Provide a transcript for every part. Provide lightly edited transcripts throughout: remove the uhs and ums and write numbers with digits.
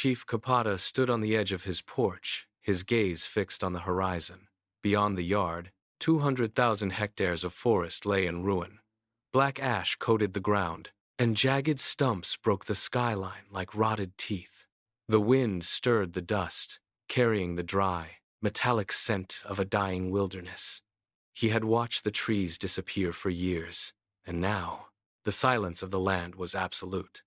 Chief Capata stood on the edge of his porch, his gaze fixed on the horizon. Beyond the yard, 200,000 hectares of forest lay in ruin. Black ash coated the ground, and jagged stumps broke the skyline like rotted teeth. The wind stirred the dust, carrying the dry, metallic scent of a dying wilderness. He had watched the trees disappear for years, and now, the silence of the land was absolute.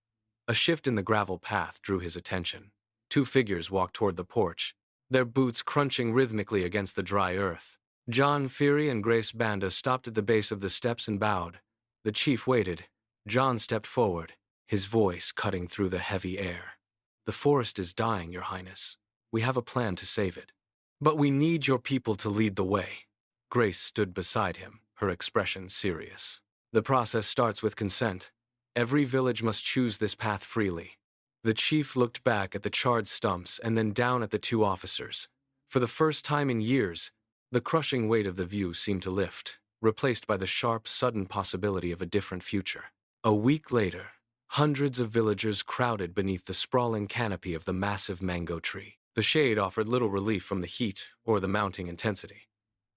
A shift in the gravel path drew his attention. Two figures walked toward the porch, their boots crunching rhythmically against the dry earth. John Feary and Grace Banda stopped at the base of the steps and bowed. The chief waited. John stepped forward, his voice cutting through the heavy air. "The forest is dying, Your Highness. We have a plan to save it. But we need your people to lead the way." Grace stood beside him, her expression serious. "The process starts with consent. Every village must choose this path freely." The chief looked back at the charred stumps and then down at the two officers. For the first time in years, the crushing weight of the view seemed to lift, replaced by the sharp, sudden possibility of a different future. A week later, hundreds of villagers crowded beneath the sprawling canopy of the massive mango tree. The shade offered little relief from the heat or the mounting intensity.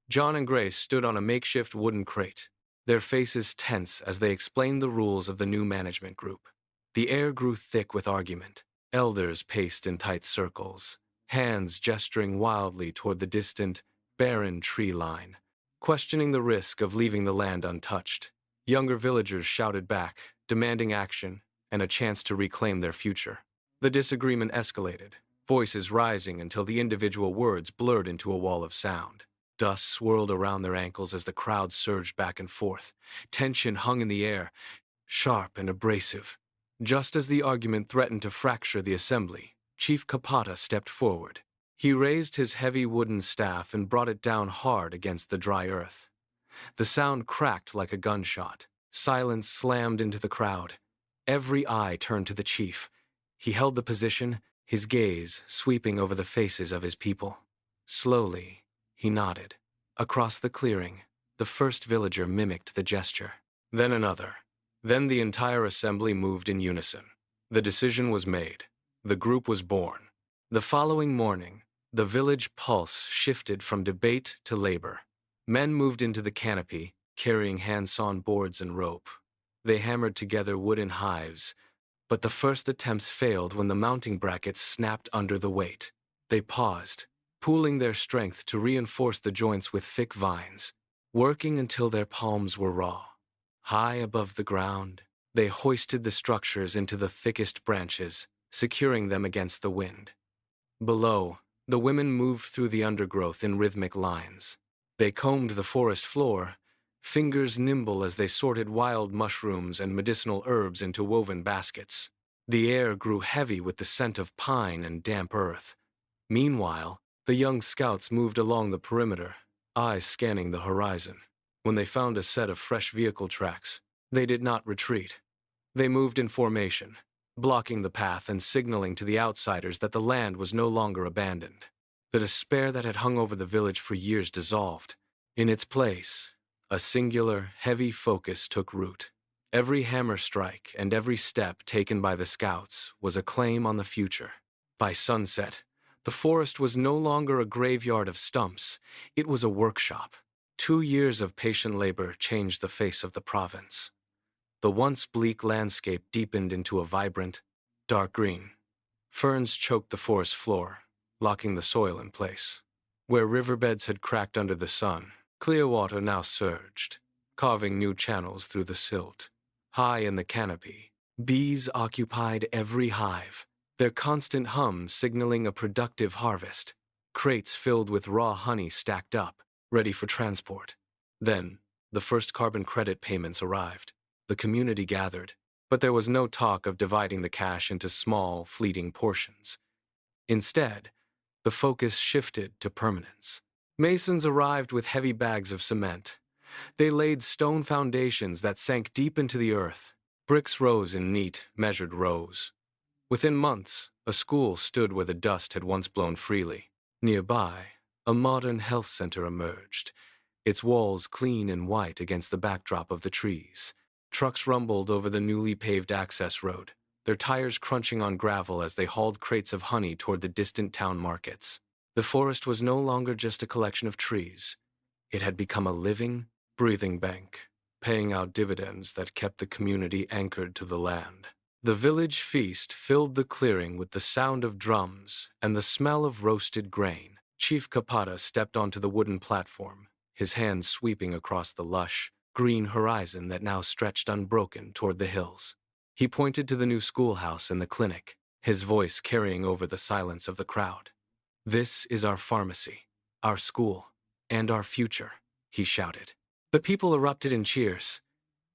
John and Grace stood on a makeshift wooden crate, their faces tense as they explained the rules of the new management group. The air grew thick with argument. Elders paced in tight circles, hands gesturing wildly toward the distant, barren tree line, questioning the risk of leaving the land untouched. Younger villagers shouted back, demanding action and a chance to reclaim their future. The disagreement escalated, voices rising until the individual words blurred into a wall of sound. Dust swirled around their ankles as the crowd surged back and forth. Tension hung in the air, sharp and abrasive. Just as the argument threatened to fracture the assembly, Chief Capata stepped forward. He raised his heavy wooden staff and brought it down hard against the dry earth. The sound cracked like a gunshot. Silence slammed into the crowd. Every eye turned to the chief. He held the position, his gaze sweeping over the faces of his people. Slowly, he nodded. Across the clearing, the first villager mimicked the gesture. Then another. Then the entire assembly moved in unison. The decision was made. The group was born. The following morning, the village pulse shifted from debate to labor. Men moved into the canopy, carrying hand-sawn boards and rope. They hammered together wooden hives, but the first attempts failed when the mounting brackets snapped under the weight. They paused, pooling their strength to reinforce the joints with thick vines, working until their palms were raw. High above the ground, they hoisted the structures into the thickest branches, securing them against the wind. Below, the women moved through the undergrowth in rhythmic lines. They combed the forest floor, fingers nimble as they sorted wild mushrooms and medicinal herbs into woven baskets. The air grew heavy with the scent of pine and damp earth. Meanwhile, the young scouts moved along the perimeter, eyes scanning the horizon. When they found a set of fresh vehicle tracks, they did not retreat. They moved in formation, blocking the path and signaling to the outsiders that the land was no longer abandoned. The despair that had hung over the village for years dissolved. In its place, a singular, heavy focus took root. Every hammer strike and every step taken by the scouts was a claim on the future. By sunset, the forest was no longer a graveyard of stumps, it was a workshop. 2 years of patient labor changed the face of the province. The once bleak landscape deepened into a vibrant, dark green. Ferns choked the forest floor, locking the soil in place. Where riverbeds had cracked under the sun, clear water now surged, carving new channels through the silt. High in the canopy, bees occupied every hive, their constant hum signaling a productive harvest. Crates filled with raw honey stacked up, ready for transport. Then, the first carbon credit payments arrived. The community gathered, but there was no talk of dividing the cash into small, fleeting portions. Instead, the focus shifted to permanence. Masons arrived with heavy bags of cement. They laid stone foundations that sank deep into the earth. Bricks rose in neat, measured rows. Within months, a school stood where the dust had once blown freely. Nearby, a modern health center emerged, its walls clean and white against the backdrop of the trees. Trucks rumbled over the newly paved access road, their tires crunching on gravel as they hauled crates of honey toward the distant town markets. The forest was no longer just a collection of trees. It had become a living, breathing bank, paying out dividends that kept the community anchored to the land. The village feast filled the clearing with the sound of drums and the smell of roasted grain. Chief Capata stepped onto the wooden platform, his hands sweeping across the lush, green horizon that now stretched unbroken toward the hills. He pointed to the new schoolhouse and the clinic, his voice carrying over the silence of the crowd. "This is our pharmacy, our school, and our future," he shouted. The people erupted in cheers.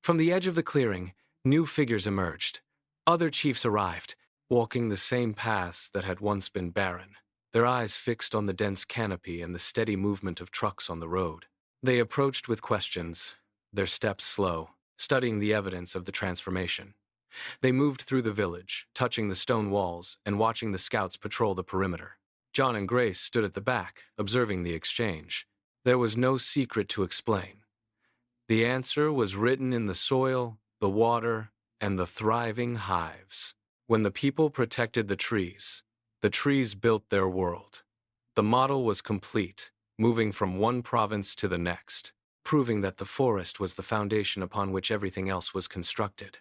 From the edge of the clearing, new figures emerged. Other chiefs arrived, walking the same paths that had once been barren, their eyes fixed on the dense canopy and the steady movement of trucks on the road. They approached with questions, their steps slow, studying the evidence of the transformation. They moved through the village, touching the stone walls and watching the scouts patrol the perimeter. John and Grace stood at the back, observing the exchange. There was no secret to explain. The answer was written in the soil, the water, and the thriving hives. When the people protected the trees built their world. The model was complete, moving from one province to the next, proving that the forest was the foundation upon which everything else was constructed.